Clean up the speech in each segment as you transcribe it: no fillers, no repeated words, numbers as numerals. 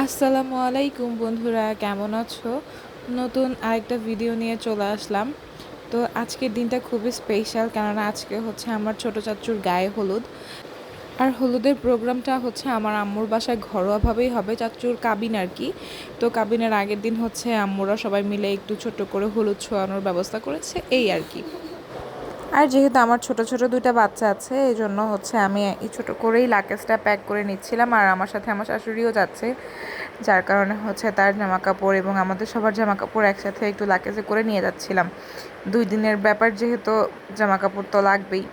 আসসালামু আলাইকুম বন্ধুরা, কেমন আছো? নতুন আরেকটা ভিডিও নিয়ে চলে আসলাম। তো আজকের দিনটা খুবই স্পেশাল, কেননা আজকে হচ্ছে আমার ছোট চাচ্চুর গায়ে হলুদ। আর হলুদের প্রোগ্রামটা হচ্ছে আমার আম্মুর বাসায় ঘরোয়াভাবেই হবে, চাচ্চুর কাবিন আর কি। তো কাবিনের আগের দিন হচ্ছে আম্মুরা সবাই মিলে একটু ছোট করে হলুদ ছোঁয়ানোর ব্যবস্থা করেছে, এই আর কি। আর যেহেতু আমার ছোট ছোট দুইটা বাচ্চা আছে, এই জন্য হচ্ছে আমি এই ছোটো করেই লাকেজটা প্যাক করে নিচ্ছিলাম। আর আমার সাথে আমার শাশুড়িও যাচ্ছে, যার কারণে হচ্ছে তার জামা কাপড় এবং আমাদের সবার জামা কাপড় একসাথে একটু লাকেজে করে নিয়ে যাচ্ছিলাম। 2 দিনের ব্যাপার যেহেতু জামা কাপড় তো লাগবেই।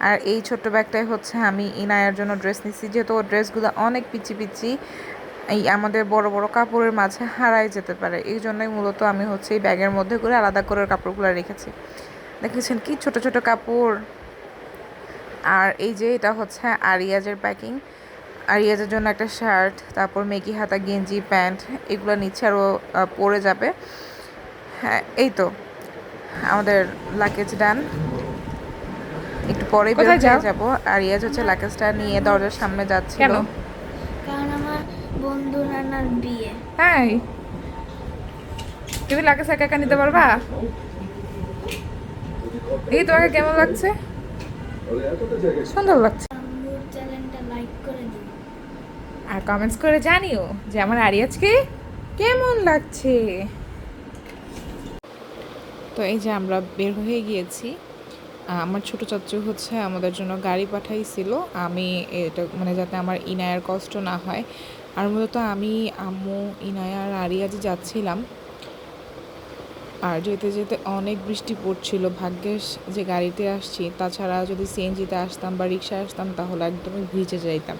আর এই ছোট্ট ব্যাগটাই হচ্ছে আমি ইনায়ার জন্য ড্রেস নিচ্ছি, যেহেতু ওর ড্রেসগুলো অনেক পিচি পিচি, এই আমাদের বড় বড় কাপড়ের মাঝে হারাই যেতে পারে। এই জন্যই মূলত আমি হচ্ছে এই ব্যাগের মধ্যে করে আলাদা করে কাপড়গুলো রেখেছি। দেখেছেন কি ছোট ছোট কাপড়। আর এই যে এটা হচ্ছে আরিয়াজের প্যাকিং। আরিয়াজের জন্য একটা শার্ট, তারপর মেকি হাতা গেঞ্জি, প্যান্ট, এগুলো নিচ্ছে আর ও পরে যাবে। হ্যাঁ, এই তো আমাদের লাগেজ ডান। একটু পরে বের কোথায় যাও? হয়ে যাব। আরিয়াজ হচ্ছে লাগেজটা নিয়ে দরজার সামনে যাচ্ছিল। কেন? কারণ আমার বন্ধু নানার বিয়ে। তাই? তুমি লাগেজ একা একা নিতে পারবা? এই তোমাকে কেমন লাগছে? সুন্দর লাগছে। আম্মুর চ্যানেলটা লাইক করে দিন। আর কমেন্টস করে জানিও যে আমার আরিয়াজকে কেমন লাগছে। তো এই যে আমরা বের হয়ে গিয়েছি। আমার ছোট চাচু হচ্ছে আমাদের জন্য গাড়ি পাঠাইছিল, আমি এটা মানে যাতে আমার ইনায়ার কষ্ট না হয়। আর মূলত আমি, আম্মু, ইনায়া আর আরিয়াজি যাচ্ছিলাম। আর যেতে যেতে অনেক বৃষ্টি পড়ছিল, ভাগ্যেস যে গাড়িতে আসছি, তাছাড়া যদি সিএনজিতে আসতাম বা রিক্সায় আসতাম তাহলে একদমই ভিজে যাইতাম।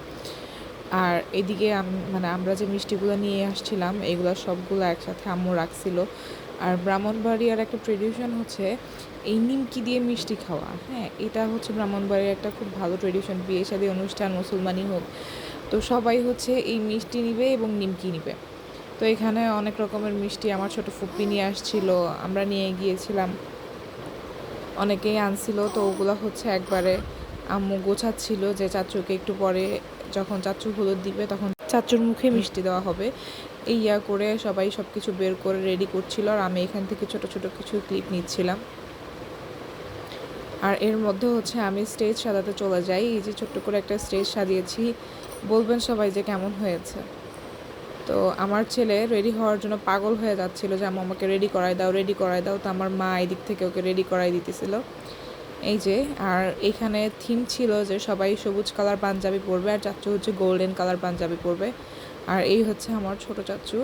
আর এদিকে মানে আমরা যে মিষ্টিগুলো নিয়ে আসছিলাম এগুলো সবগুলো একসাথে আম্মু রাখছিল। আর ব্রাহ্মণবাড়িয়ার একটা ট্রেডিশন হচ্ছে এই নিমকি দিয়ে মিষ্টি খাওয়া। হ্যাঁ, এটা হচ্ছে ব্রাহ্মণবাড়িয়ার একটা খুব ভালো ট্রেডিশন, বিয়ে শাদী অনুষ্ঠান মুসলমানই হোক, তো সবাই হচ্ছে এই মিষ্টি নিবে এবং নিমকি নিবে। তো এখানে অনেক রকমের মিষ্টি আমার ছোট ফুপ্পি নিয়ে আসছিল, আমরা নিয়ে গিয়েছিলাম, অনেকেই আনছিল। তো ওগুলো হচ্ছে একবারে আম্মু গোছাচ্ছিল যে চাচুকে একটু পরে যখন চাচু হলুদ দিবে তখন চাচুর মুখে মিষ্টি দেওয়া হবে। এই করে সবাই সব কিছু বের করে রেডি করছিল, আর আমি এখান থেকে ছোট ছোট কিছু ক্লিপ নিচ্ছিলাম। আর এর মধ্যে হচ্ছে আমি স্টেজ সাজাতে চলে যাই। এই যে ছোট্ট করে একটা স্টেজ সাজিয়েছি, বলবেন সবাই যে কেমন হয়েছে। তো আমার ছেলে রেডি হওয়ার জন্য পাগল হয়ে যাচ্ছিল যে আম্মু আমাকে রেডি করাই দাও, রেডি করাই দাও। তো আমার মা এদিক থেকে ওকে রেডি করাই দিতেছিল। এই যে, আর এখানে থিম ছিল যে সবাই সবুজ কালার পাঞ্জাবি পরবে, আর চাচ্চু হচ্ছে গোল্ডেন কালার পাঞ্জাবি পরবে। আর এই হচ্ছে আমার ছোট চাচ্চু।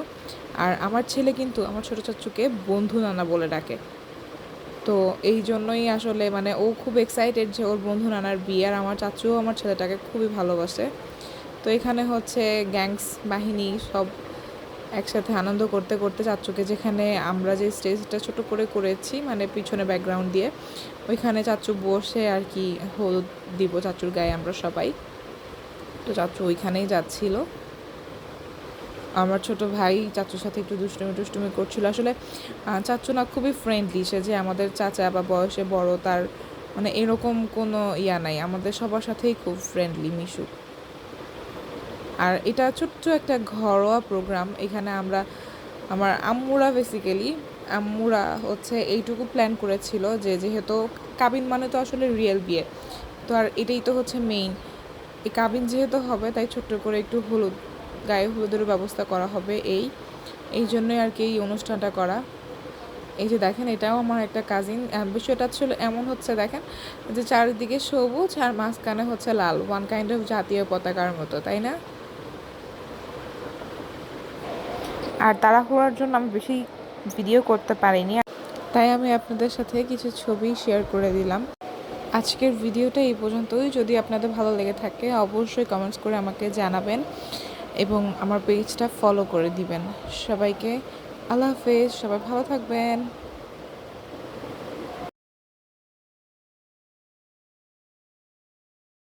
আর আমার ছেলে কিন্তু আমার ছোট চাচ্চুকে বন্ধু নানা বলে ডাকে। তো এই জন্যই আসলে মানে ও খুব এক্সাইটেড যে ওর বন্ধু নানার বিয়ে, আর আমার চাচুও আমার ছেলেটাকে খুবই ভালোবাসে। তো এখানে হচ্ছে গ্যাংস বাহিনী সব একসাথে আনন্দ করতে করতে চাচ্চুকে, যেখানে আমরা যে স্টেজটা ছোট করে করেছি মানে পিছনে ব্যাকগ্রাউন্ড দিয়ে, ওইখানে চাচ্চু বসে আর কি হলুদ দিব চাচ্চুর গায়ে আমরা সবাই। তো চাচ্চু ওইখানেই যাচ্ছিল। আমার ছোট ভাই চাচুর সাথে একটু দুষ্টুমি টুষ্টুমি করছিল। আসলে চাচু না খুবই ফ্রেন্ডলি, সে যে আমাদের চাচা বা বয়সে বড় তার মানে এরকম কোনো ইয়া নাই, আমাদের সবার সাথেই খুব ফ্রেন্ডলি মিশুক। আর এটা ছোট্ট একটা ঘরোয়া প্রোগ্রাম। এখানে আমরা আমার আম্মুরা বেসিক্যালি আম্মুরা হচ্ছে এইটুকু প্ল্যান করেছিল যে যেহেতু কাবিন মানে তো আসলে রিয়েল বিয়ে, তো আর এটাই তো হচ্ছে মেইন। এই কাবিন যেহেতু হবে তাই ছোট্ট করে একটু হলুদ, গায়ে হলুদের ব্যবস্থা করা হবে, এই জন্যই আর কি এই অনুষ্ঠানটা করা। এই যে দেখেন, এটাও আমার একটা কাজিন। বিষয়টা ছিল এমন হচ্ছে, দেখেন যে চারিদিকে সবুজ আর মাঝখানে হচ্ছে লাল, ওয়ান কাইন্ড অফ জাতীয় পতাকার মতো, তাই না? আর তাড়াহুড়োর জন্য আমি বেশি ভিডিও করতে পারিনি, তাই আমি আপনাদের সাথে কিছু ছবি শেয়ার করে দিলাম। আজকের ভিডিওটা এই পর্যন্তই। যদি আপনাদের ভালো লেগে থাকে অবশ্যই কমেন্টস করে আমাকে জানাবেন এবং আমার পেজটা ফলো করে দিবেন। সবাইকে আল্লাহ হাফেজ, সবাই ভালো থাকবেন।